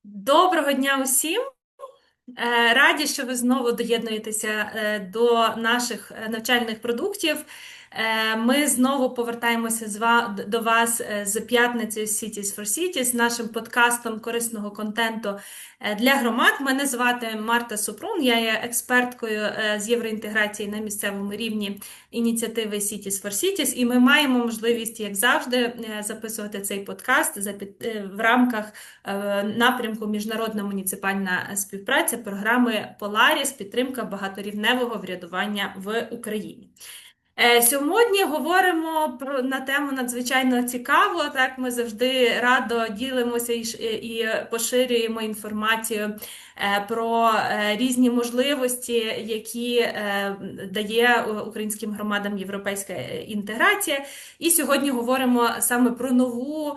Доброго дня усім! Раді, що ви знову доєднуєтеся до наших навчальних продуктів. Ми знову повертаємося до вас з п'ятницею Cities4Cities, нашим подкастом корисного контенту для громад. Мене звати Марта Супрун, я є експерткою з євроінтеграції на місцевому рівні ініціативи Cities4Cities, і ми маємо можливість, як завжди, записувати цей подкаст в рамках напрямку міжнародна муніципальна співпраця програми Polaris підтримка багаторівневого врядування в Україні. Сьогодні говоримо на тему надзвичайно цікаву. Так, ми завжди радо ділимося і поширюємо інформацію про різні можливості, які дає українським громадам європейська інтеграція. І сьогодні говоримо саме про нову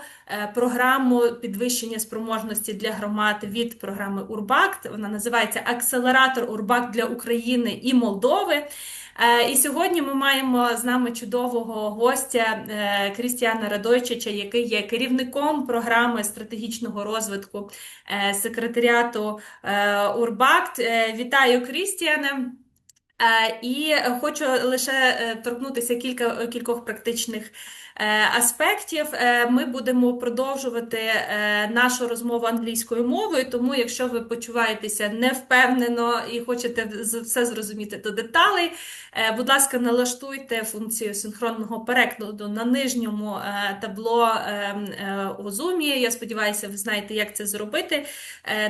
програму підвищення спроможності для громад від програми URBACT. Вона називається «Акселератор URBACT для України і Молдови». І сьогодні ми маємо з нами чудового гостя Крістіана Радойчича, який є керівником програми стратегічного розвитку секретаріату URBACT. Вітаю, Крістіане! І хочу лише торкнутися кількох практичних аспектів. Ми будемо продовжувати нашу розмову англійською мовою, тому якщо ви почуваєтеся невпевнено і хочете все зрозуміти до деталей, будь ласка, налаштуйте функцію синхронного перекладу на нижньому табло у Zoom. Я сподіваюся, ви знаєте, як це зробити.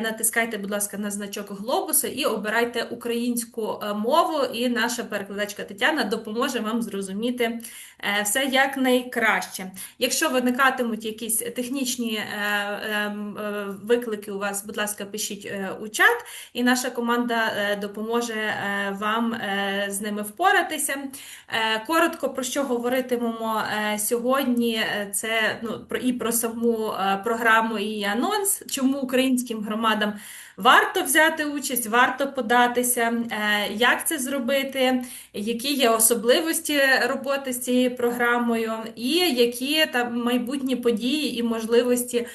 Натискайте, будь ласка, на значок глобуса і обирайте українську мову, і наша перекладачка Тетяна допоможе вам зрозуміти все якнайкраще. Якщо виникатимуть якісь технічні виклики у вас, будь ласка, пишіть у чат, і наша команда допоможе вам з ними впоратися. Коротко про що говоритимемо сьогодні, це і про саму програму, і її анонс, чому українським громадам варто взяти участь, варто податися, як це зробити, які є особливості роботи з цією програмою, і які там майбутні події і можливості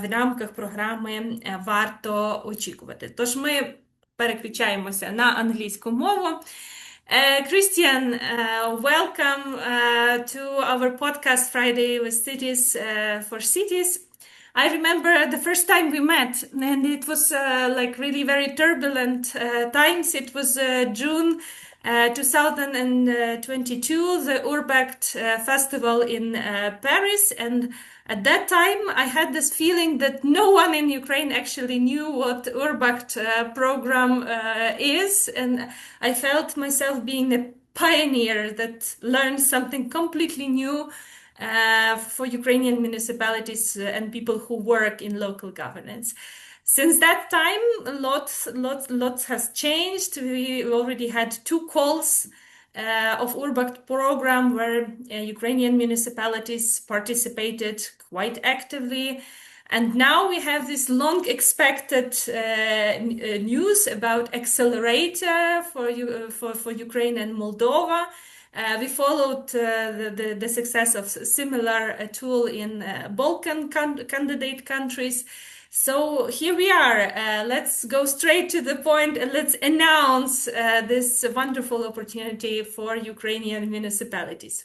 в рамках програми варто очікувати. Тож ми переключаємося на англійську мову. Christian, welcome to our podcast Friday with Cities4Cities. I remember the first time we met, and it was like really very turbulent times. It was June 2022, the URBACT festival in Paris, and at that time I had this feeling that no one in Ukraine actually knew what URBACT program is, and I felt myself being a pioneer that learned something completely new for Ukrainian municipalities and people who work in local governance. Since that time, lots has changed. We already had 2 calls of URBACT program where Ukrainian municipalities participated quite actively. And now we have this long expected news about Accelerator for Ukraine and Moldova. We followed the success of similar tool in Balkan candidate countries. So here we are. Let's go straight to the point and let's announce this wonderful opportunity for Ukrainian municipalities.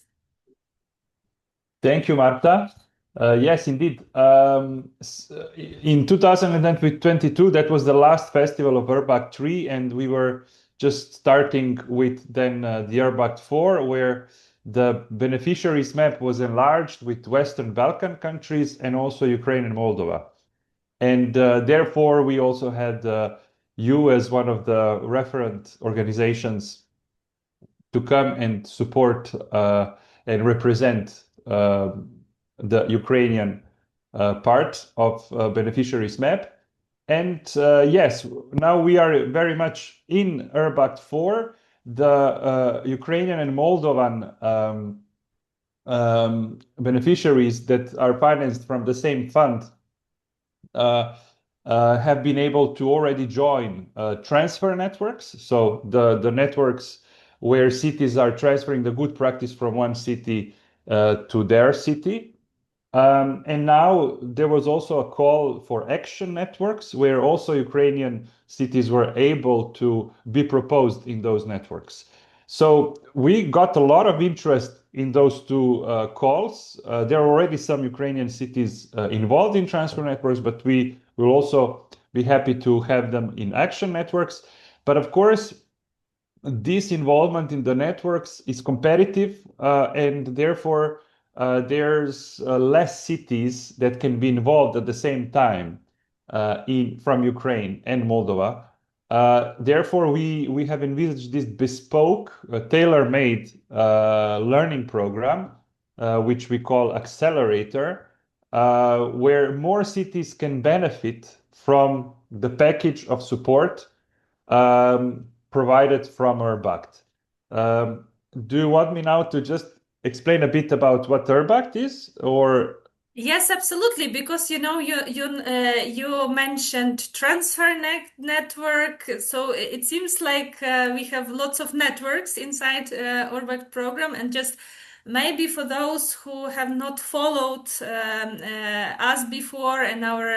Thank you, Marta. Yes, indeed. In 2022, that was the last festival of URBACT 3, and we were just starting with then the URBACT 4, where the beneficiaries map was enlarged with Western Balkan countries and also Ukraine and Moldova. And therefore, we also had you as one of the referent organizations to come and support and represent the Ukrainian part of beneficiaries map. And yes, now we are very much in URBACT 4. The Ukrainian and Moldovan beneficiaries that are financed from the same fund have been able to already join transfer networks. So the networks where cities are transferring the good practice from one city to their city. And now there was also a call for action networks where also Ukrainian cities were able to be proposed in those networks. So we got a lot of interest in those two calls. There are already some Ukrainian cities involved in transfer networks, but we will also be happy to have them in action networks. But of course, this involvement in the networks is competitive, and therefore there's less cities that can be involved at the same time from Ukraine and Moldova. Therefore, we have envisaged this bespoke, tailor-made learning program, which we call Accelerator, where more cities can benefit from the package of support provided from URBACT. Do you want me now to just explain a bit about what URBACT is, or? Yes, absolutely. Because you mentioned transfer network, so it seems like we have lots of networks inside URBACT program, and just maybe for those who have not followed us before and our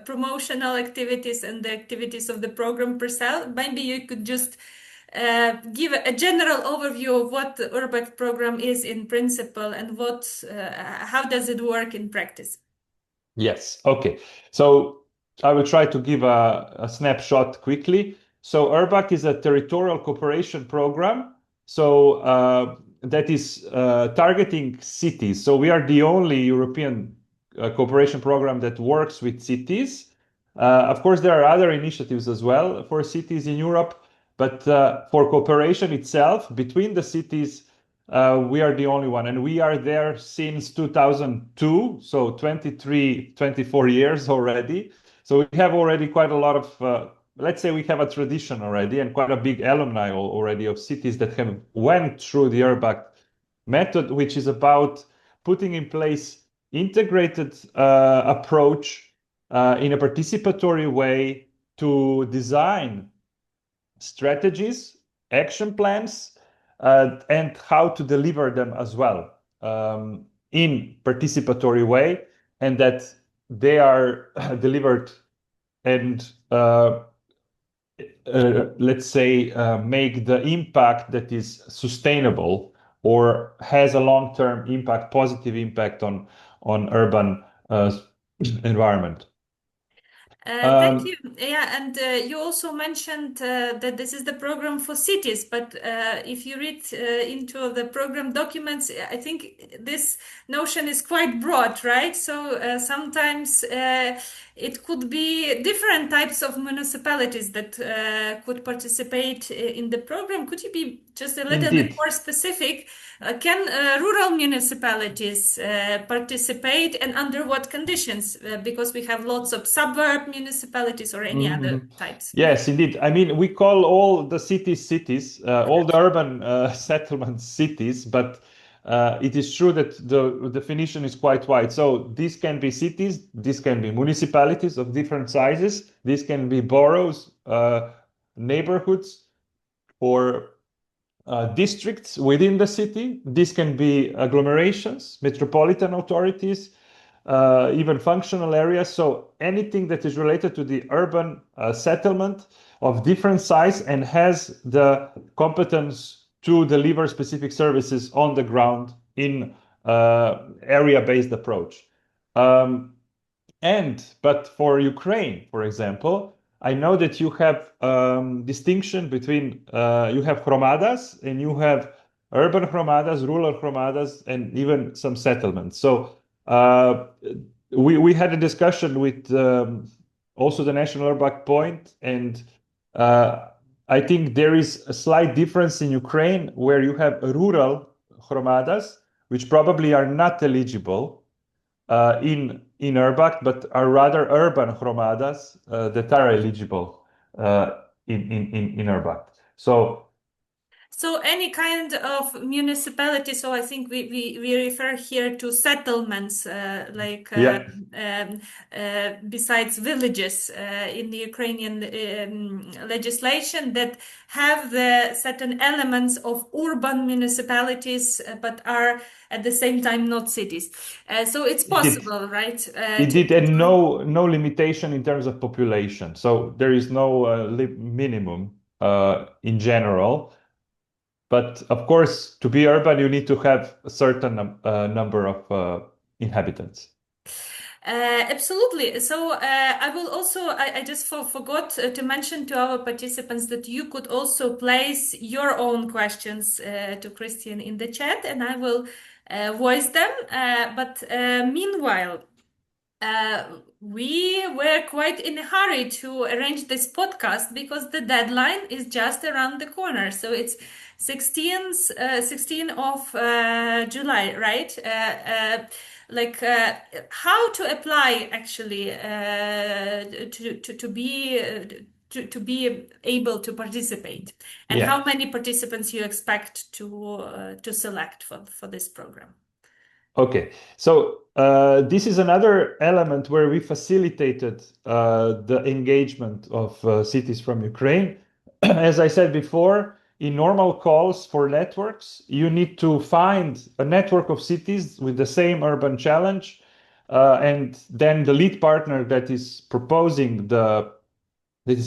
promotional activities and the activities of the program per se, maybe you could just give a general overview of what the URBACT program is in principle and how does it work in practice? Yes, okay. So I will try to give a snapshot quickly. So URBACT is a territorial cooperation program. So that is targeting cities. So we are the only European cooperation program that works with cities. Of course, there are other initiatives as well for cities in Europe, but for cooperation itself between the cities, we are the only one, and we are there since 2002, so 24 years already. So we have already quite a lot of, let's say we have a tradition already and quite a big alumni already of cities that have went through the URBACT method, which is about putting in place integrated approach in a participatory way to design strategies, action plans, and how to deliver them as well in participatory way, and that they are delivered and let's say make the impact that is sustainable or has a long-term impact, positive impact on urban environment. Thank you. Yeah, and you also mentioned that this is the program for cities, but if you read into the program documents, I think this notion is quite broad, right? So sometimes it could be different types of municipalities that could participate in the program. Could you be just a little bit more specific? Can rural municipalities participate, and under what conditions? Because we have lots of suburb municipalities or any other types. Yes, indeed. I mean, we call all the cities cities, all the urban settlements cities, but it is true that the definition is quite wide. So these can be cities, these can be municipalities of different sizes, these can be boroughs, neighborhoods, or districts within the city. This can be agglomerations, metropolitan authorities, even functional areas. So anything that is related to the urban settlement of different size and has the competence to deliver specific services on the ground in area-based approach. But for Ukraine, for example, I know that you have distinction between you have hromadas and you have urban hromadas, rural hromadas, and even some settlements. So we had a discussion with also the National URBACT point, and I think there is a slight difference in Ukraine where you have rural hromadas, which probably are not eligible in URBACT, but are rather urban hromadas that are eligible in URBACT. So So any kind of municipality, so I think we refer here to settlements, Yeah, besides villages in the Ukrainian legislation that have the certain elements of urban municipalities, but are at the same time not cities. So it's it did. possible, right? It did, and no limitation in terms of population. So there is no minimum in general. But of course, to be urban, you need to have a certain number of inhabitants. Absolutely. So I will also, I just forgot to mention to our participants that you could also place your own questions to Christian in the chat, and I will voice them. But meanwhile, we were quite in a hurry to arrange this podcast because the deadline is just around the corner. So it's 16th of July, right? How to apply actually to be able to participate, and Yeah. how many participants you expect to select for this program? Okay, so this is another element where we facilitated the engagement of cities from Ukraine. As I said before, in normal calls for networks, you need to find a network of cities with the same urban challenge, and then the lead partner that is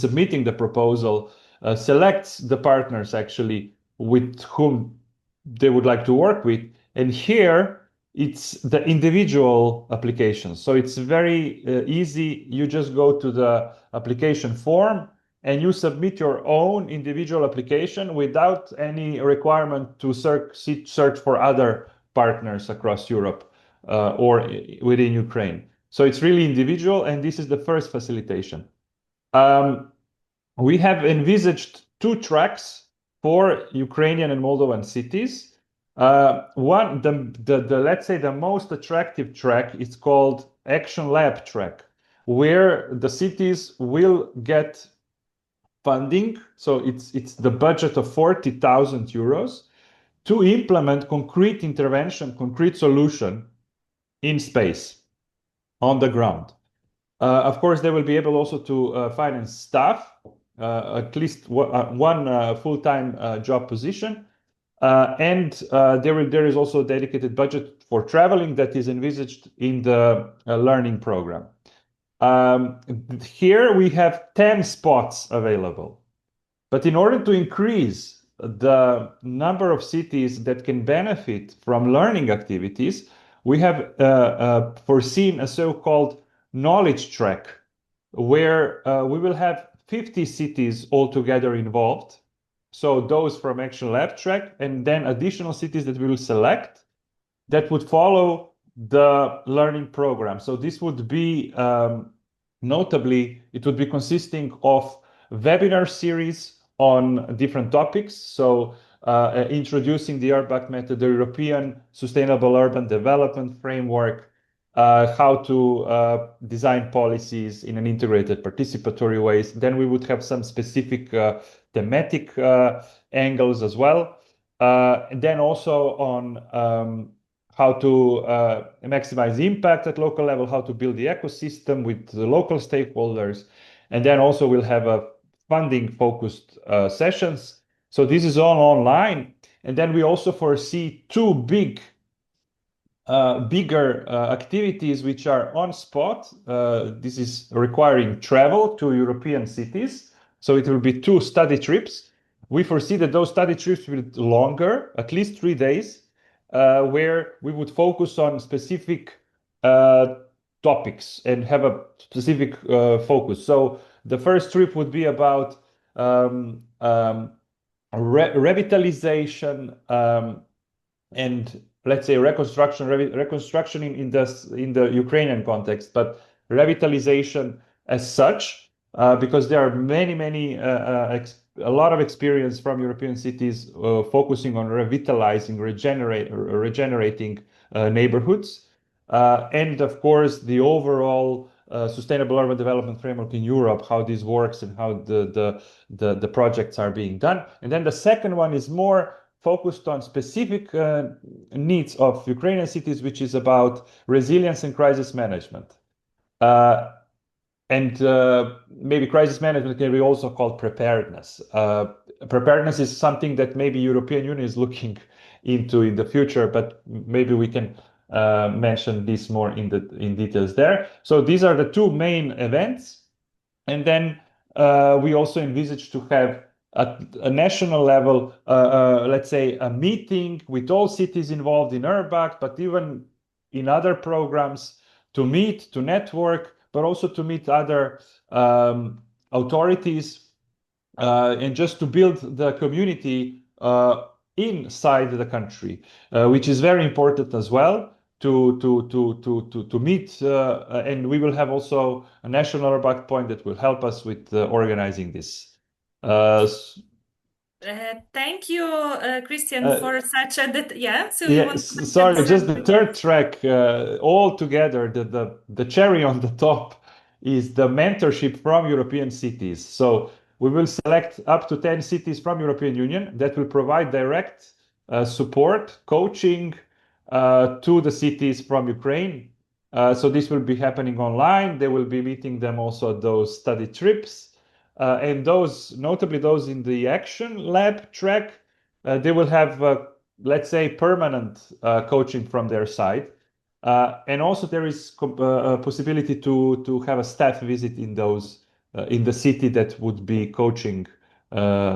submitting the proposal selects the partners actually with whom they would like to work with. And here it's the individual applications. So it's very easy. You just go to the application form and you submit your own individual application without any requirement to search for other partners across Europe or within Ukraine. So it's really individual, and this is the first facilitation. We have envisaged two tracks for Ukrainian and Moldovan cities. One, let's say the most attractive track is called Action Lab track, where the cities will get funding. So it's the budget of 40,000 euros to implement concrete intervention, concrete solution in space on the ground. Of course, they will be able also to finance staff, at least one full-time job position. And there is also a dedicated budget for traveling that is envisaged in the learning program. Here we have 10 spots available. But in order to increase the number of cities that can benefit from learning activities, we have foreseen a so-called knowledge track where we will have 50 cities altogether involved. So those from Action Lab track, and then additional cities that we will select that would follow the learning program. So this would be, notably, it would be consisting of webinar series on different topics. So introducing the URBACT method, the European Sustainable Urban Development Framework, how to design policies in an integrated participatory ways. Then we would have some specific thematic angles as well. And then also on how to maximize impact at local level, how to build the ecosystem with the local stakeholders. And then also we'll have a funding focused sessions. So this is all online. And then we also foresee two bigger activities which are on spot. This is requiring travel to European cities. So it will be two study trips. We foresee that those study trips will be longer, at least 3 days, where we would focus on specific topics and have a specific focus. So the first trip would be about revitalization and let's say reconstruction in the Ukrainian context, but revitalization as such, because there are a lot of experience from European cities focusing on revitalizing, regenerating neighborhoods, and of course the overall sustainable urban development framework in Europe, how this works and how the projects are being done. And then the second one is more focused on specific needs of Ukrainian cities, which is about resilience and crisis management. And maybe crisis management can be also called preparedness. Preparedness is something that maybe European Union is looking into in the future, but maybe we can mention this more in details there. So these are the two main events. And then we also envisage to have a national level, let's say, a meeting with all cities involved in URBACT, but even in other programs to meet, to network, but also to meet other authorities and just to build the community inside the country, which is very important as well to meet. And we will have also a national URBACT point that will help us with organizing this. Thank you, Christian, for such a yeah. So you want to sorry, just the third track all together. The cherry on the top is the mentorship from European cities. So we will select up to 10 cities from European Union that will provide direct support, coaching to the cities from Ukraine. So this will be happening online. They will be meeting them also at those study trips. And those, notably those in the action lab track, they will have, let's say, permanent coaching from their side. And also there is a possibility to have a staff visit in those, in the city that would be coaching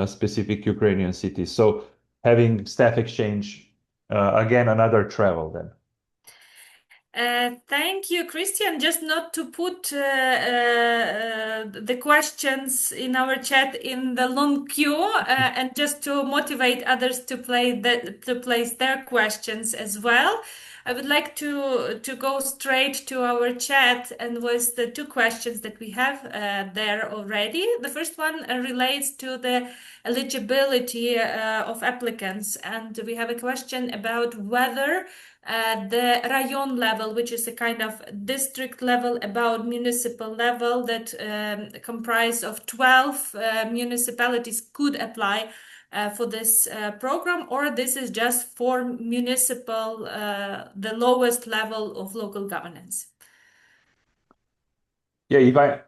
specific Ukrainian cities. So having staff exchange, again, another travel then. Thank you, Christian. Just not to put the questions in our chat in the long queue, and just to motivate others to place their questions as well. I would like to go straight to our chat and with the two questions that we have there already. The first one relates to the eligibility of applicants, and we have a question about whether the rayon level, which is a kind of district level about municipal level that comprise of 12 municipalities, could apply for this program, or this is just for municipal, the lowest level of local governance. Yeah,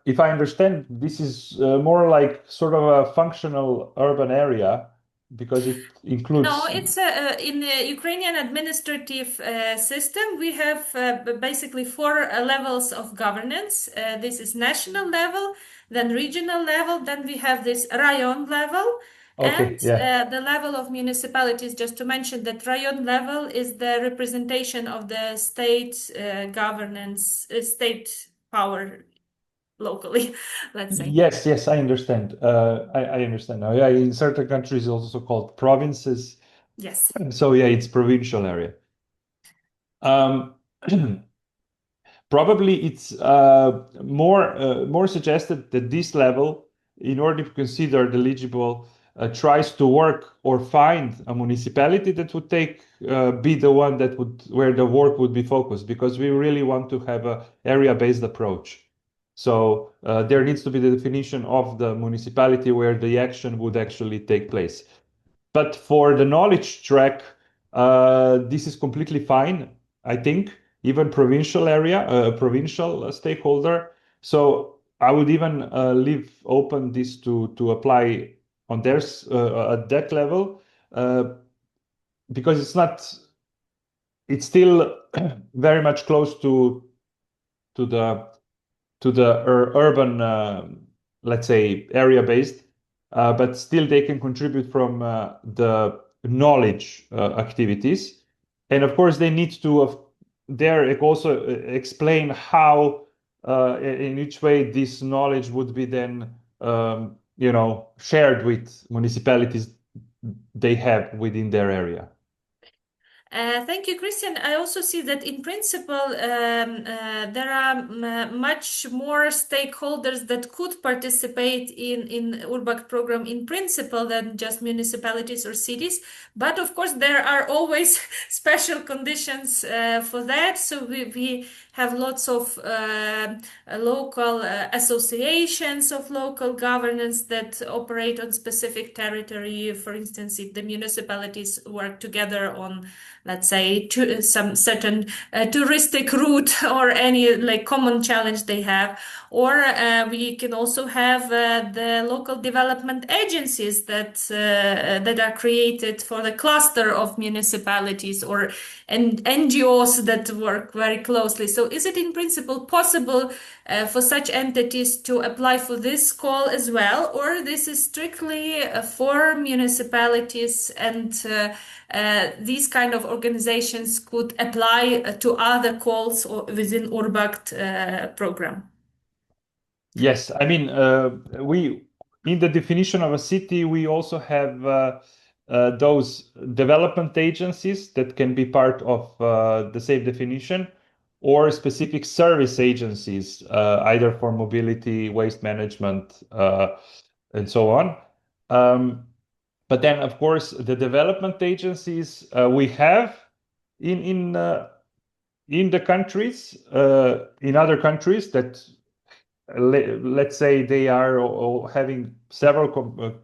if I understand, this is more like sort of a functional urban area, because it includes... No, it's in the Ukrainian administrative system, we have basically four levels of governance. This is national level, then regional level, then we have this rayon level, okay, and the level of municipalities. Just to mention that rayon level is the representation of the state governance, state power locally, let's say. Yes, I understand. I understand now. Yeah, in certain countries, also called provinces. Yes. So yeah, it's provincial area. Probably it's more suggested that this level, in order to consider the eligible, tries to work or find a municipality that would be the one that where the work would be focused, because we really want to have a area-based approach. So there needs to be the definition of the municipality where the action would actually take place. But for the knowledge track, this is completely fine, I think, even provincial area, provincial stakeholder. So I would even leave open this to apply on theirs at that level, because it's still very much close to the urban, let's say, area-based, but still they can contribute from the knowledge activities. And of course, they need to also explain how, in each way, this knowledge would be then, shared with municipalities they have within their area. Thank you, Christian. I also see that in principle, there are much more stakeholders that could participate in URBACT program in principle than just municipalities or cities. But of course, there are always special conditions for that. So we have lots of local associations of local governance that operate on specific territory. For instance, if the municipalities work together on, let's say, some certain touristic route or any like common challenge they have, or we can also have the local development agencies that are created for the cluster of municipalities, or and NGOs that work very closely. So is it in principle possible for such entities to apply for this call as well, or this is strictly for municipalities, and these kind of organizations could apply to other calls or within URBACT program? Yes, I mean, we in the definition of a city, we also have those development agencies that can be part of the same definition, or specific service agencies, either for mobility, waste management, and so on. But then, of course, the development agencies we have in the countries, in other countries that let's say they are having several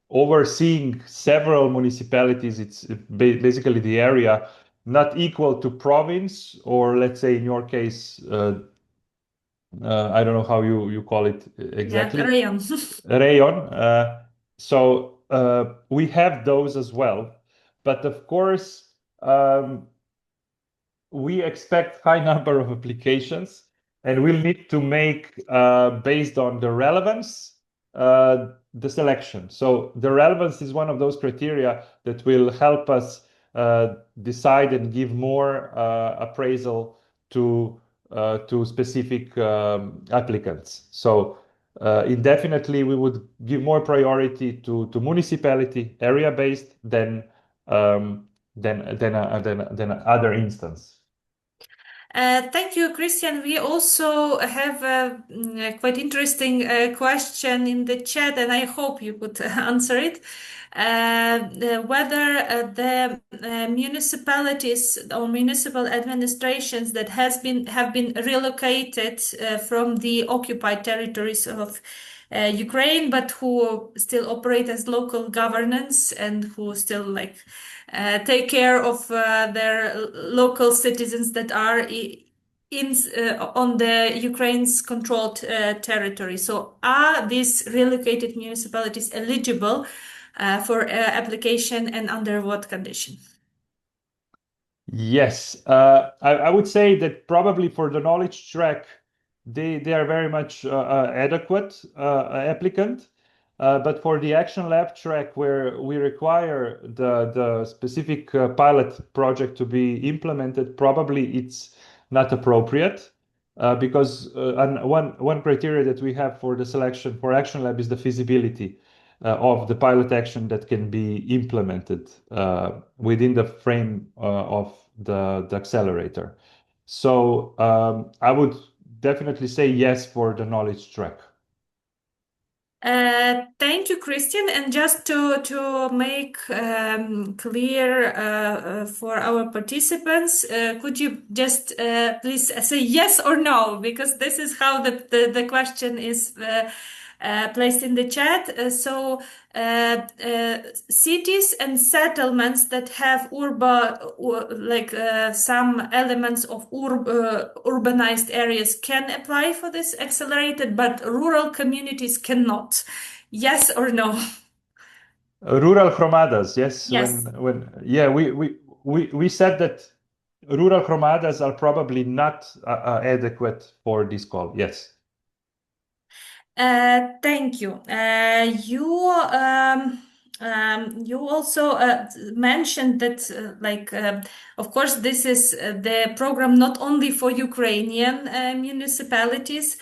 overseeing several municipalities. It's basically the area not equal to province, or let's say in your case, I don't know how you call it exactly. Yeah, Rayon. So we have those as well, but of course we expect high number of applications, and we'll need to make based on the relevance the selection. So the relevance is one of those criteria that will help us decide and give more appraisal to specific applicants. So indefinitely, we would give more priority to municipality area-based than other instance. Thank you, Christian. We also have a quite interesting question in the chat, and I hope you could answer it. Whether the municipalities or municipal administrations that have been relocated from the occupied territories of Ukraine, but who still operate as local governance and who still like take care of their local citizens that are on the Ukraine's controlled territory. So are these relocated municipalities eligible for application, and under what condition? Yes, I would say that probably for the knowledge track, they are very much adequate applicant. But for the Action Lab track, where we require the specific pilot project to be implemented, probably it's not appropriate, because one criteria that we have for the selection for Action Lab is the feasibility of the pilot action that can be implemented within the frame of the accelerator. So I would definitely say yes for the knowledge track. Thank you, Christian. And just to make clear for our participants, could you just please say yes or no? Because this is how the question is placed in the chat. So cities and settlements that have some elements of urbanized areas can apply for this accelerated, but rural communities cannot. Yes or no? Rural hromadas, yes. Yes. We said that rural hromadas are probably not adequate for this call. Yes. Thank you. You also mentioned that, of course, this is the program not only for Ukrainian municipalities,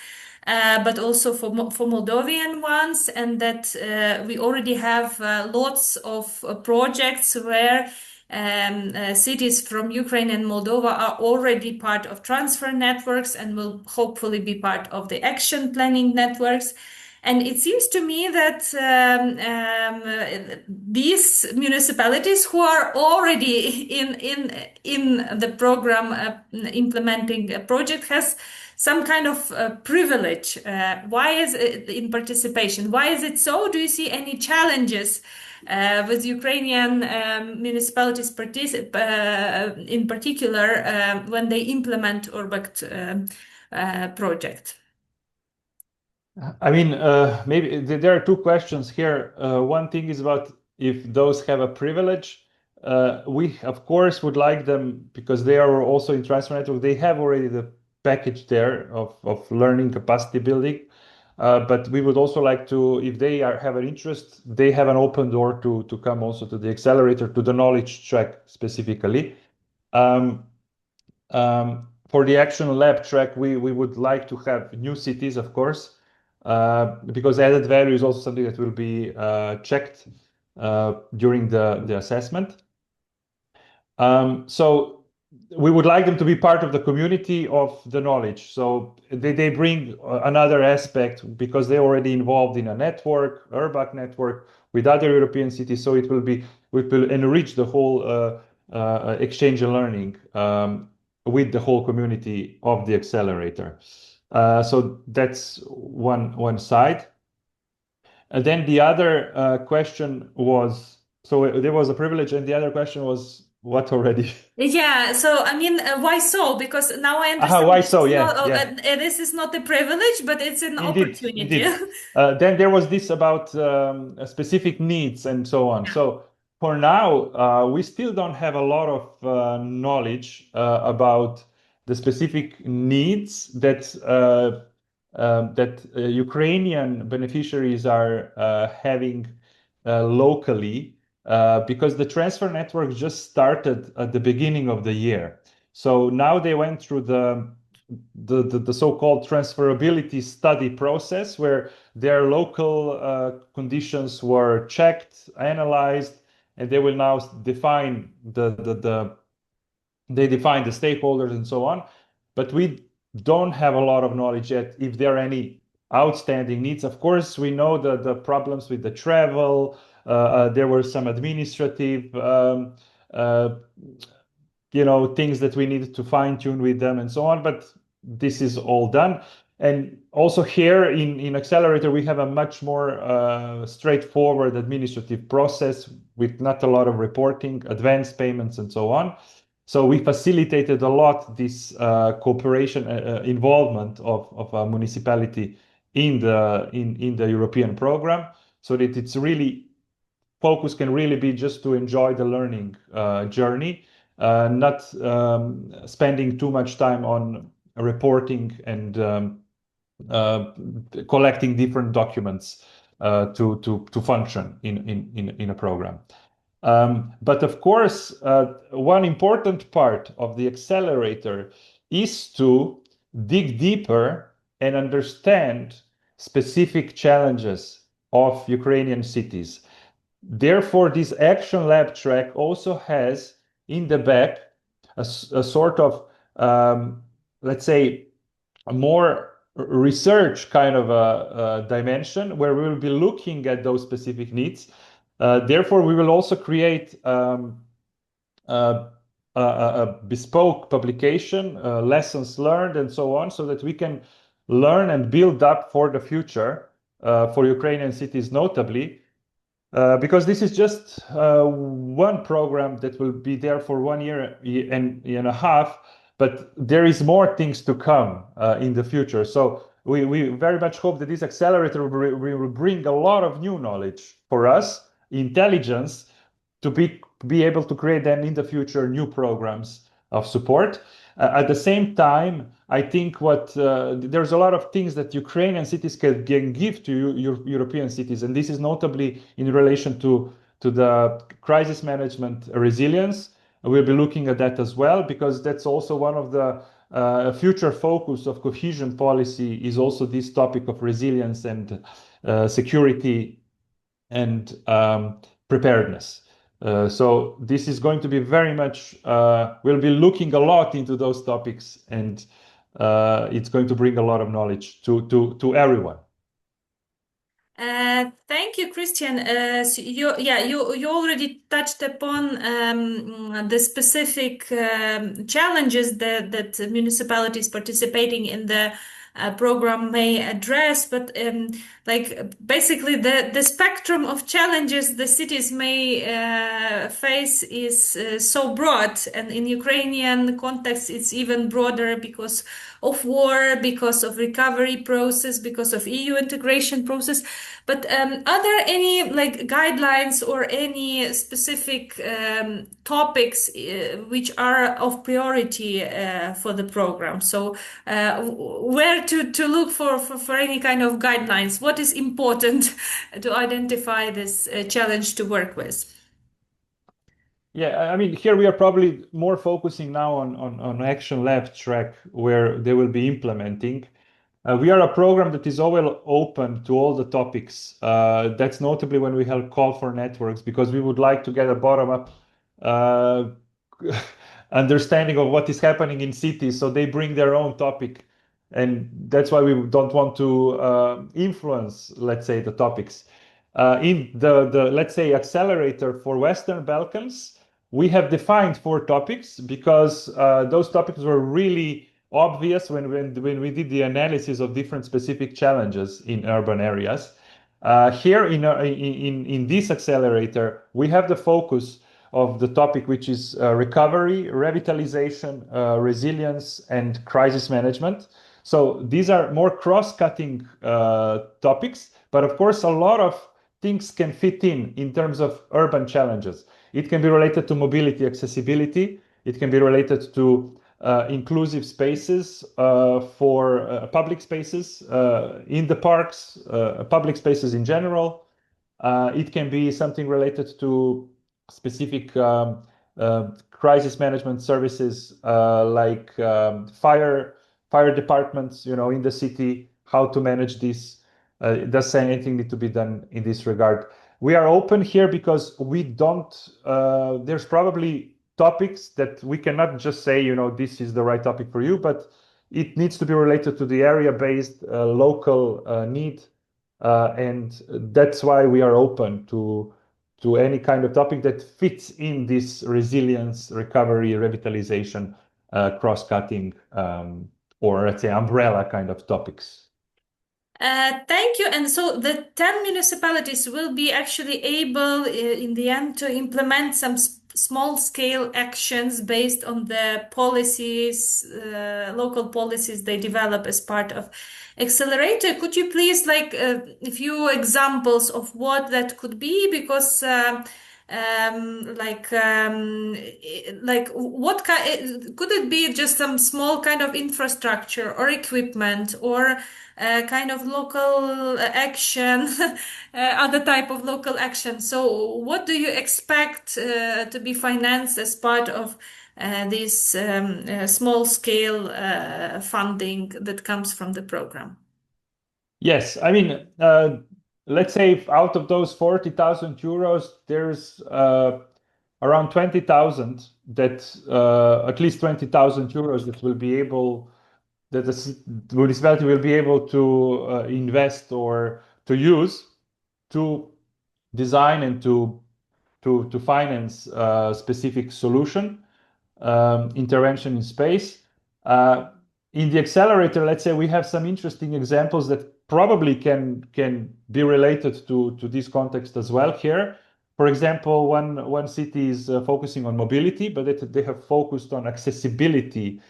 but also for Moldovan ones, and that we already have lots of projects where cities from Ukraine and Moldova are already part of transfer networks and will hopefully be part of the action planning networks. And it seems to me that these municipalities who are already in the program implementing a project has some kind of privilege. Why is it in participation? Why is it so? Do you see any challenges with Ukrainian municipalities in particular when they implement URBACT project? I mean, maybe there are two questions here. One thing is about if those have a privilege. We, of course, would like them because they are also in transfer network. They have already the package there of learning capacity building. But we would also like to, if they have an interest, they have an open door to come also to the accelerator, to the knowledge track specifically. For the action lab track, we would like to have new cities, of course, because added value is also something that will be checked during the assessment. So we would like them to be part of the community of the knowledge. So they bring another aspect because they're already involved in a network, URBACT network with other European cities. So it will enrich the whole exchange and learning with the whole community of the accelerator. So that's one side. And then the other question was, so there was a privilege, and the other question was what already? Yeah, so I mean, why so? Because now I understand Why so? Yeah. This is not a privilege, but it's an opportunity. Indeed. Then there was this about specific needs and so on. Yeah. So for now, we still don't have a lot of knowledge about the specific needs that Ukrainian beneficiaries are having locally. Because the transfer network just started at the beginning of the year. So now they went through the so-called transferability study process where their local conditions were checked, analyzed, and they will now define they define the stakeholders and so on. But we don't have a lot of knowledge yet if there are any outstanding needs. Of course, we know the problems with the travel. There were some administrative, things that we needed to fine tune with them and so on, but this is all done. And also here in Accelerator, we have a much more straightforward administrative process with not a lot of reporting, advance payments, and so on. So we facilitated a lot this cooperation involvement of a municipality in the European program, so that it's really focus can really be just to enjoy the learning journey, not spending too much time on reporting and collecting different documents to function in a program. But of course, one important part of the accelerator is to dig deeper and understand specific challenges of Ukrainian cities. Therefore, this action lab track also has in the back a sort of, let's say, a more research kind of a dimension where we will be looking at those specific needs. Therefore, we will also create a bespoke publication, lessons learned, and so on, so that we can learn and build up for the future for Ukrainian cities, notably. Because this is just one program that will be there for 1 year and a half, but there is more things to come in the future. So we very much hope that this accelerator will bring a lot of new knowledge for us, intelligence, to be able to create then in the future new programs of support. At the same time, I think there's a lot of things that Ukrainian cities can give to European cities, and this is notably in relation to the crisis management resilience. We'll be looking at that as well, because that's also one of the future focus of cohesion policy is also this topic of resilience and security and preparedness. So this is going to be very much, we'll be looking a lot into those topics, and it's going to bring a lot of knowledge to everyone. Thank you, Christian. So you already touched upon the specific challenges that municipalities participating in the program may address, but like basically the spectrum of challenges the cities may face is so broad, and in Ukrainian context it's even broader because of war, because of recovery process, because of EU integration process. But are there any like guidelines or any specific topics which are of priority for the program? So where to look for any kind of guidelines? What is important to identify this challenge to work with? Yeah, I mean, here we are probably more focusing now on Action Lab track where they will be implementing. We are a program that is always open to all the topics. That's notably when we have call for networks, because we would like to get a bottom-up understanding of what is happening in cities. So they bring their own topic, and that's why we don't want to influence, let's say, the topics. In the let's say accelerator for Western Balkans, we have defined 4 topics because those topics were really obvious when we did the analysis of different specific challenges in urban areas. Here in this accelerator, we have the focus of the topic, which is recovery, revitalization, resilience, and crisis management. So these are more cross-cutting topics, but of course, a lot of things can fit in terms of urban challenges. It can be related to mobility, accessibility. It can be related to inclusive spaces for public spaces in the parks, public spaces in general. It can be something related to specific crisis management services like fire departments, in the city, how to manage this. Does anything need to be done in this regard? We are open here because we don't, there's probably topics that we cannot just say, this is the right topic for you, but it needs to be related to the area-based local need. And that's why we are open to any kind of topic that fits in this resilience, recovery, revitalization, cross-cutting, or let's say umbrella kind of topics. Thank you. And so the 10 municipalities will be actually able in the end to implement some small scale actions based on the policies, local policies they develop as part of Accelerator. Could you please a few examples of what that could be? Because what could it be? Just some small kind of infrastructure or equipment or kind of local action, other type of local action. So what do you expect to be financed as part of this small scale funding that comes from the program? Yes, I mean, let's say if out of those 40,000 euros, there's around 20,000 that at least 20,000 euros that will be able, that the municipality will be able to invest or to use to design and to finance a specific solution, intervention in space. In the accelerator, let's say we have some interesting examples that probably can be related to this context as well here. For example, one city is focusing on mobility, but they have focused on accessibility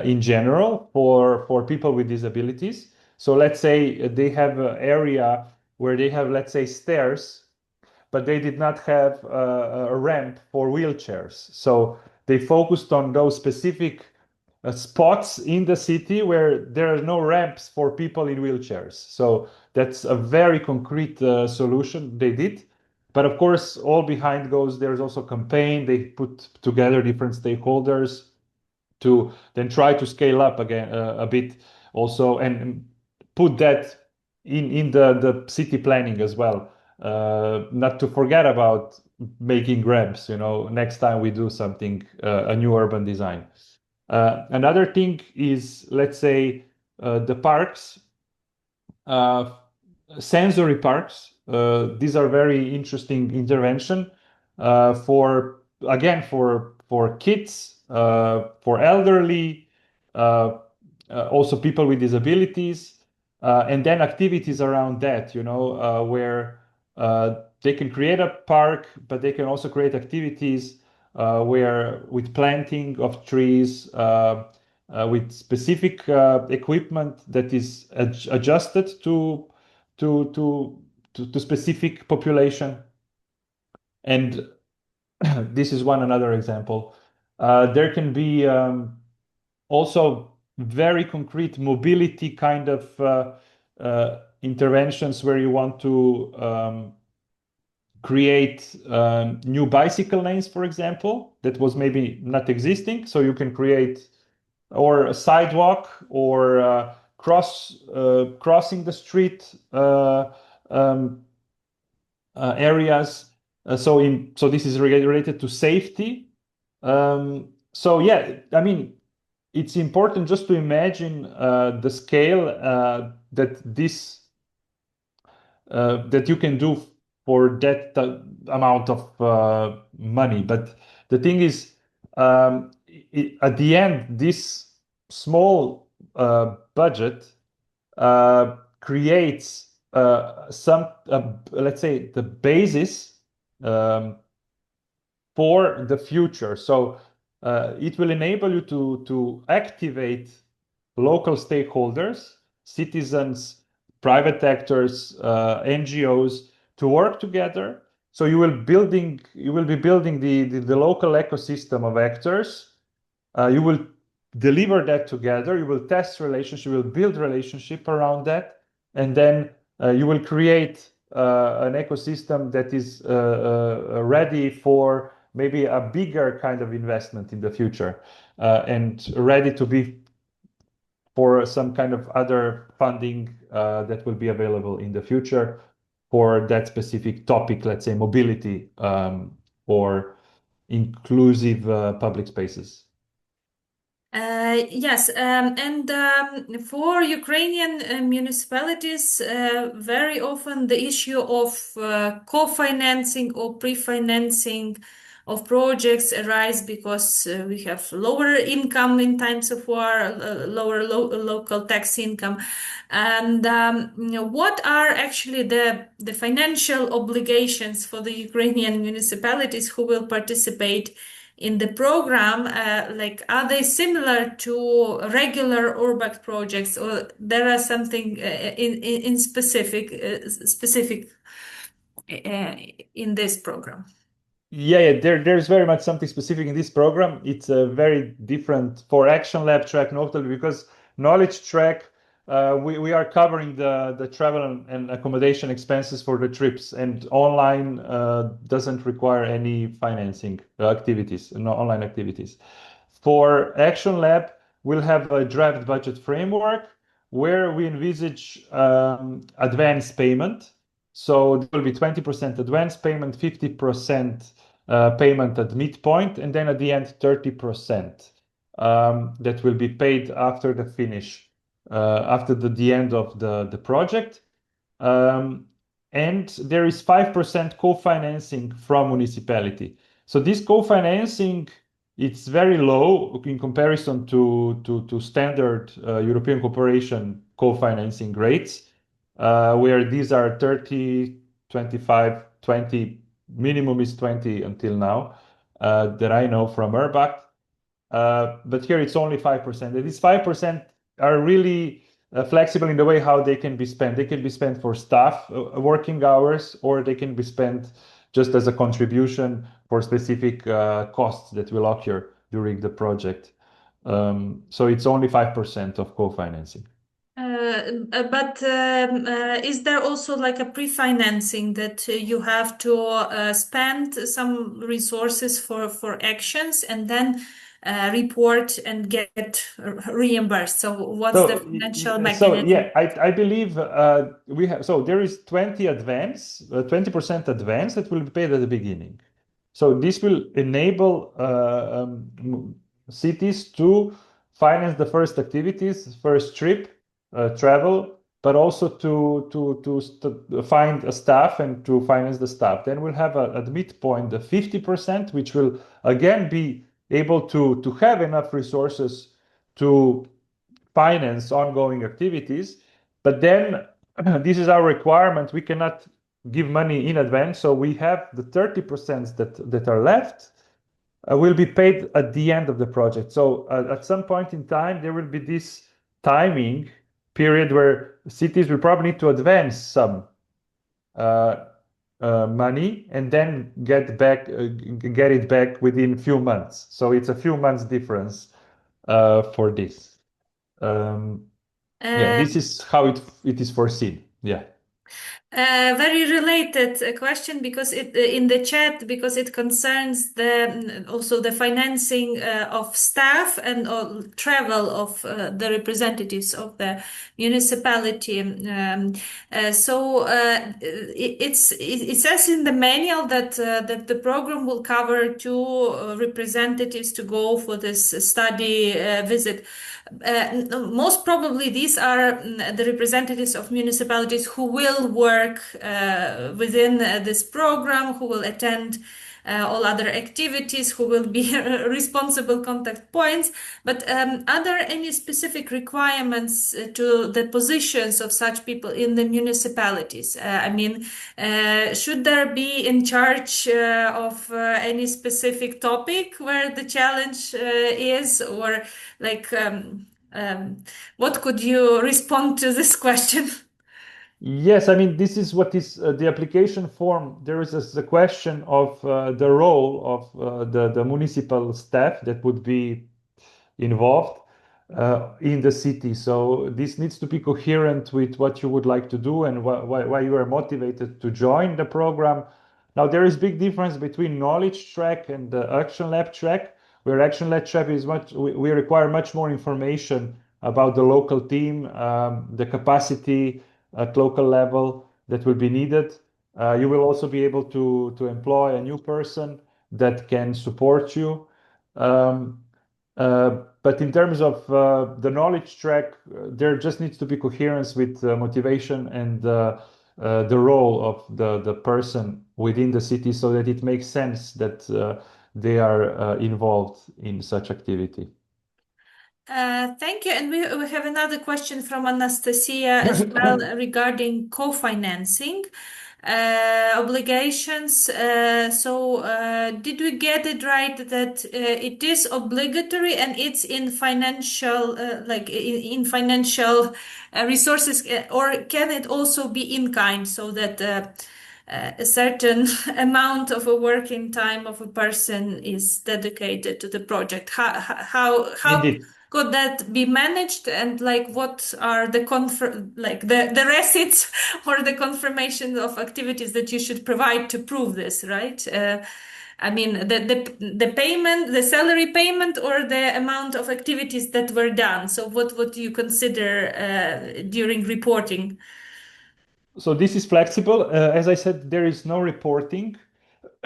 in general for people with disabilities. So let's say they have an area where they have, let's say, stairs, but they did not have a ramp for wheelchairs. So they focused on those specific spots in the city where there are no ramps for people in wheelchairs. So that's a very concrete solution they did. But of course, all behind goes, there's also campaign. They put together different stakeholders to then try to scale up again a bit also and put that in the city planning as well. not to forget about making ramps, next time we do something, a new urban design. Another thing is, let's say, the parks, sensory parks. These are very interesting intervention for kids, for elderly, also people with disabilities, and then activities around that, where they can create a park, but they can also create activities where with planting of trees, with specific equipment that is adjusted to specific population. And this is another example. There can be also very concrete mobility kind of interventions where you want to create new bicycle lanes, for example, that was maybe not existing. So you can create or a sidewalk or crossing the street areas. So this is related to safety. So yeah, I mean, it's important just to imagine the scale that you can do for that amount of money. But the thing is, at the end, this small budget creates some, let's say, the basis for the future. So it will enable you to activate local stakeholders, citizens, private actors, NGOs to work together. So you will be building the local ecosystem of actors. You will deliver that together. You will test relationship. You will build relationship around that, and then you will create an ecosystem that is ready for maybe a bigger kind of investment in the future, and ready to be for some kind of other funding that will be available in the future for that specific topic, let's say mobility or inclusive public spaces. Yes, and for Ukrainian municipalities, very often the issue of co-financing or pre-financing of projects arise because we have lower income in times of war, lower local tax income. And what are actually the financial obligations for the Ukrainian municipalities who will participate in the program? Are they similar to regular URBACT projects, or there are something in specific in this program? Yeah, there's very much something specific in this program. It's very different for Action Lab track, notably because knowledge track, we are covering the travel and accommodation expenses for the trips, and online doesn't require any financing activities, no online activities. For Action Lab, we'll have a draft budget framework where we envisage advance payment. So there will be 20% advance payment, 50% payment at midpoint, and then at the end 30% that will be paid after the finish, after the end of the project. And there is 5% co-financing from municipality. So this co-financing, it's very low in comparison to standard European cooperation co-financing rates, where these are 30, 25, 20, minimum is 20 until now, that I know from URBACT. But here it's only 5%. And these 5% are really flexible in the way how they can be spent. They can be spent for staff working hours, or they can be spent just as a contribution for specific costs that will occur during the project. So it's only 5% of co-financing. But is there also like a pre-financing that you have to spend some resources for actions, and then report and get reimbursed? So what's the financial mechanism? Yeah, I believe we have, so there is 20% advance that will be paid at the beginning. So this will enable cities to finance the first activities, first trip, travel, but also to find a staff and to finance the staff. Then we'll have at midpoint the 50%, which will again be able to have enough resources to finance ongoing activities. But then this is our requirement. We cannot give money in advance. So we have the 30% that are left will be paid at the end of the project. So at some point in time, there will be this timing period where cities will probably need to advance some money and then get it back within a few months. So it's a few months difference for this. Yeah, this is how it is foreseen. Yeah. Very related question because it in the chat, because it concerns also the financing of staff and travel of the representatives of the municipality. It says in the manual that the program will cover 2 representatives to go for this study visit. Most probably these are the representatives of municipalities who will work within this program, who will attend all other activities, who will be responsible contact points. But are there any specific requirements to the positions of such people in the municipalities? I mean, should there be in charge of any specific topic where the challenge is, or like what could you respond to this question? Yes, I mean, this is what is the application form. There is the question of the role of the municipal staff that would be involved in the city. So this needs to be coherent with what you would like to do and why you are motivated to join the program. Now, there is big difference between knowledge track and the action lab track, where action lab track is we require much more information about the local team, the capacity at local level that will be needed. You will also be able to employ a new person that can support you. But in terms of the knowledge track, there just needs to be coherence with motivation and the role of the person within the city so that it makes sense that they are involved in such activity. Thank you. And we have another question from Anastasia as well regarding co-financing obligations. Did we get it right that it is obligatory and it's in financial, in financial resources, or can it also be in kind, so that a certain amount of a working time of a person is dedicated to the project? How Indeed. could that be managed, and like what are the the receipts or the confirmation of activities that you should provide to prove this, right? I mean, the payment, the salary payment, or the amount of activities that were done. So what do you consider during reporting? So this is flexible. As I said, there is no reporting.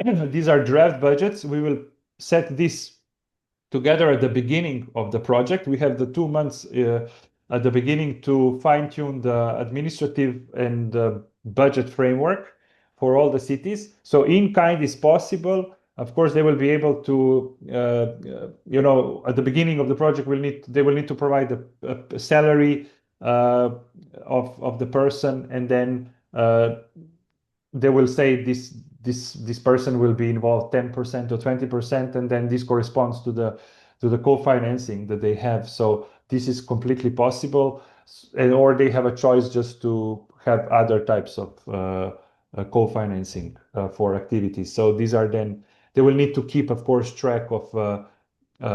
These are draft budgets. We will set this together at the beginning of the project. We have the 2 months at the beginning to fine-tune the administrative and budget framework for all the cities. So in kind is possible. Of course, they will be able to, at the beginning of the project, they will need to provide a salary of the person, and then they will say this person will be involved 10% or 20%, and then this corresponds to the co-financing that they have. So this is completely possible, or they have a choice just to have other types of co-financing for activities. So these are then, they will need to keep, of course, track of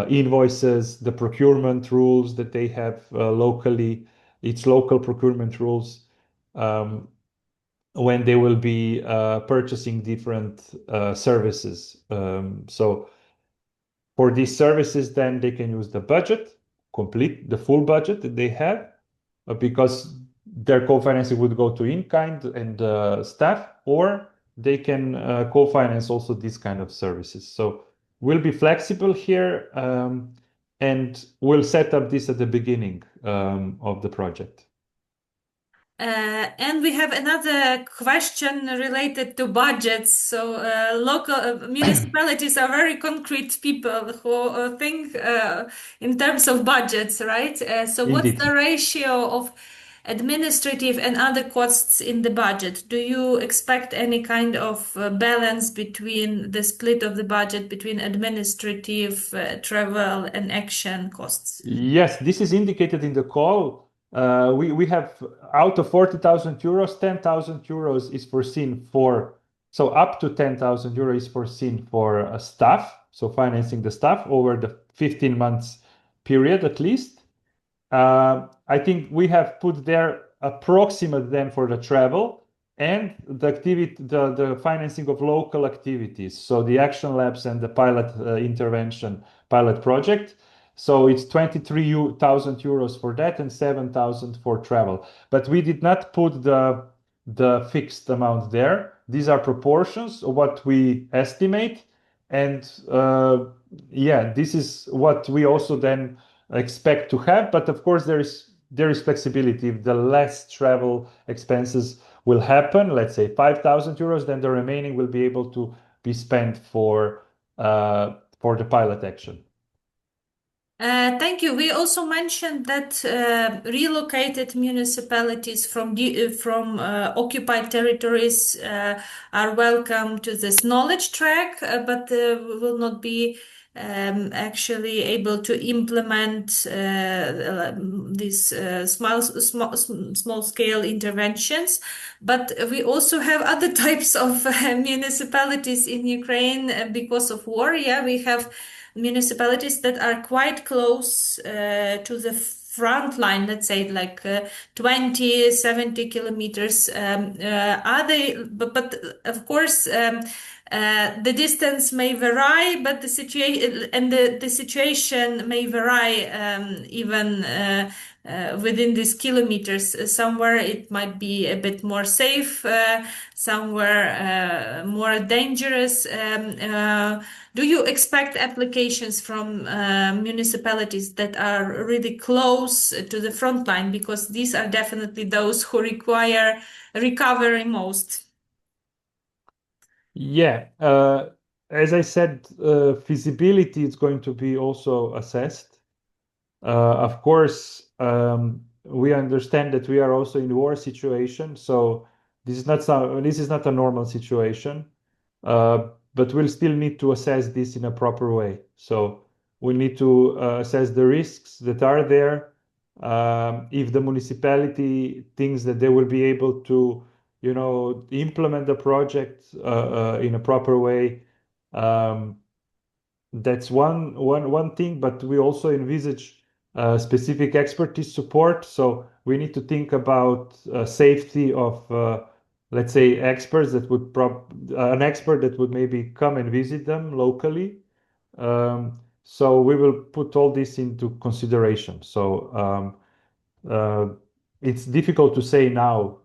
invoices, the procurement rules that they have locally, its local procurement rules, when they will be purchasing different services. So For these services, then they can use the budget, complete the full budget that they have, because their co-financing would go to in-kind and staff, or they can co-finance also these kind of services. So we'll be flexible here, and we'll set up this at the beginning of the project. And we have another question related to budgets. So local municipalities are very concrete people who think in terms of budgets, right? So what's Indeed. the ratio of administrative and other costs in the budget? Do you expect any kind of balance between the split of the budget between administrative, travel, and action costs? Yes, this is indicated in the call. We have, out of 40,000 euros, 10,000 euros is foreseen for, so up to 10,000 euros is foreseen for staff, so financing the staff over the 15 months period at least. I think we have put there approximate then for the travel and the activity, the financing of local activities, so the action labs and the pilot intervention pilot project. So it's 23,000 euros for that and 7,000 for travel. But we did not put the fixed amount there. These are proportions of what we estimate. And yeah, this is what we also then expect to have. But of course, there is flexibility. If the less travel expenses will happen, let's say 5,000 euros, then the remaining will be able to be spent for the pilot action. Thank you. We also mentioned that relocated municipalities from occupied territories are welcome to this knowledge track, but will not be actually able to implement these small scale interventions. But we also have other types of municipalities in Ukraine because of war. Yeah, we have municipalities that are quite close to the front line, let's say like 20, 70 kilometers. Are they, but of course, the distance may vary, but the situation and the situation may vary even within these kilometers. Somewhere it might be a bit more safe, somewhere more dangerous. Do you expect applications from municipalities that are really close to the front line? Because these are definitely those who require recovery most. Yeah, as I said, feasibility is going to be also assessed. Of course, we understand that we are also in a war situation, so this is not a normal situation, but we'll still need to assess this in a proper way. So we need to assess the risks that are there. If the municipality thinks that they will be able to implement the project in a proper way. That's one thing, but we also envisage specific expertise support. So we need to think about safety of, let's say, experts that would an expert that would maybe come and visit them locally. So we will put all this into consideration. So it's difficult to say now.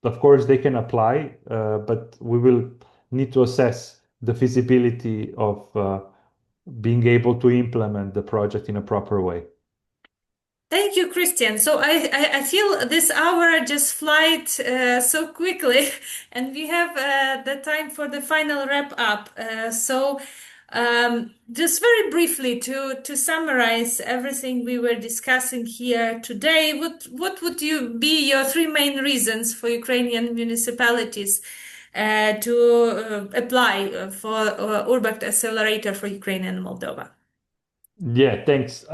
Of course, they can apply, but we will need to assess the feasibility of being able to implement the project in a proper way. Thank you, Christian. So I feel this hour just flied so quickly, and we have the time for the final wrap up. So just very briefly to summarize everything we were discussing here today, what would be your three main reasons for Ukrainian municipalities to apply for URBACT Accelerator for Ukraine and Moldova? Yeah, thanks.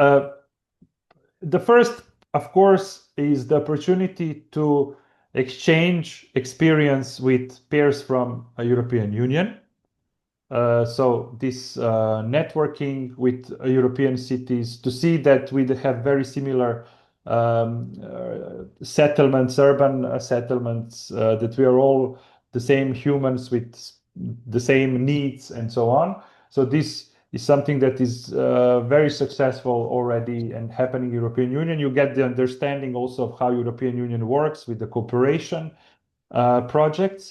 The first, of course, is the opportunity to exchange experience with peers from a European Union. So this networking with European cities, to see that we have very similar settlements, urban settlements, that we are all the same humans with the same needs and so on. So this is something that is very successful already and happening in European Union. You get the understanding also of how European Union works with the cooperation projects.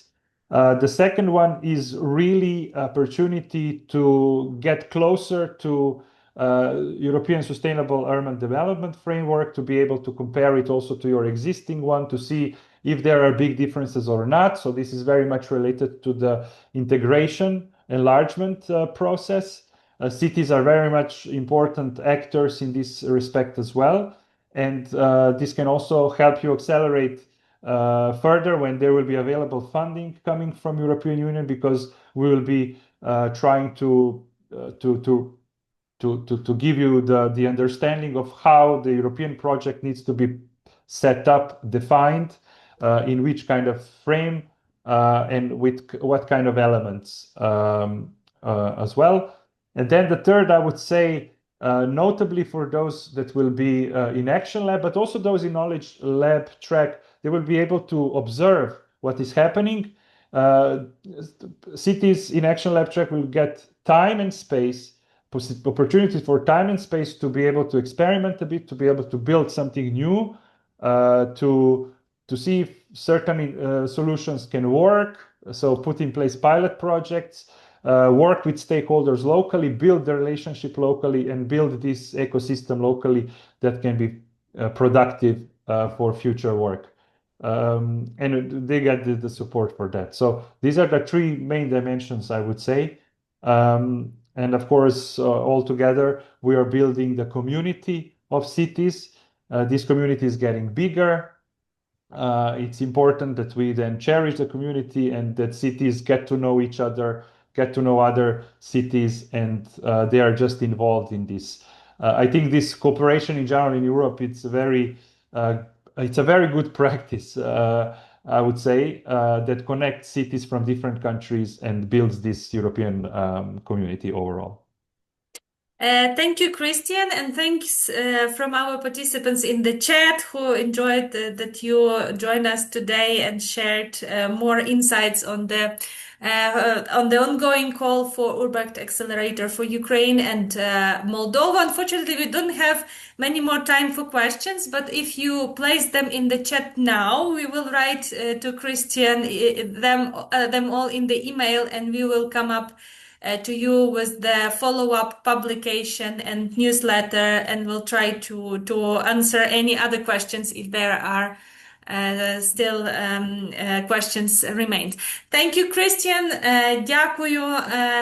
The second one is really opportunity to get closer to European Sustainable Urban Development Framework, to be able to compare it also to your existing one, to see if there are big differences or not. So this is very much related to the integration, enlargement process. Cities are very much important actors in this respect as well. And this can also help you accelerate further when there will be available funding coming from European Union, because we will be trying to give you the understanding of how the European project needs to be set up, defined, in which kind of frame, and with what kind of elements as well. And then the third, I would say, notably for those that will be in Action Lab, but also those in Knowledge Lab track, they will be able to observe what is happening. Cities in Action Lab track will get time and space, opportunities for time and space to be able to experiment a bit, to be able to build something new, to see if certain solutions can work. So put in place pilot projects, work with stakeholders locally, build the relationship locally, and build this ecosystem locally that can be productive for future work. And they get the support for that. So these are the three main dimensions, I would say. And of course, all together, we are building the community of cities. This community is getting bigger. It's important that we then cherish the community and that cities get to know each other, get to know other cities, and they are just involved in this. I think this cooperation in general in Europe, it's a very good practice, I would say, that connects cities from different countries and builds this European community overall. Thank you, Christian, and thanks from our participants in the chat who enjoyed that you joined us today and shared more insights on the ongoing call for URBACT Accelerator for Ukraine and Moldova. Unfortunately, we don't have many more time for questions, but if you place them in the chat now, we will write to Christian them all in the email, and we will come up to you with the follow-up publication and newsletter, and we'll try to answer any other questions if there are still questions remained. Thank you, Christian. Дякую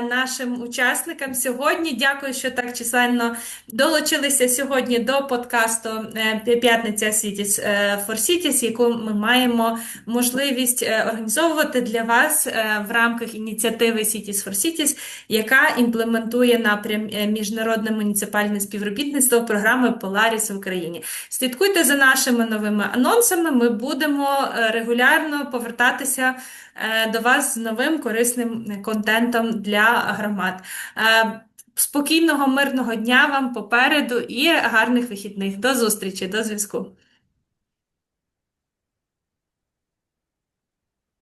нашим учасникам сьогодні. Дякую, що так численно долучилися сьогодні до подкасту «П'ятниця Cities4Cities», яку ми маємо можливість організовувати для вас в рамках ініціативи Cities4Cities, яка імплементує напрям міжнародне муніципальне співробітництво програми Polaris в Україні. Слідкуйте за нашими новими анонсами. Ми будемо регулярно повертатися до вас з новим корисним контентом для громад. Спокійного, мирного дня вам попереду і гарних вихідних. До зустрічі, до зв'язку.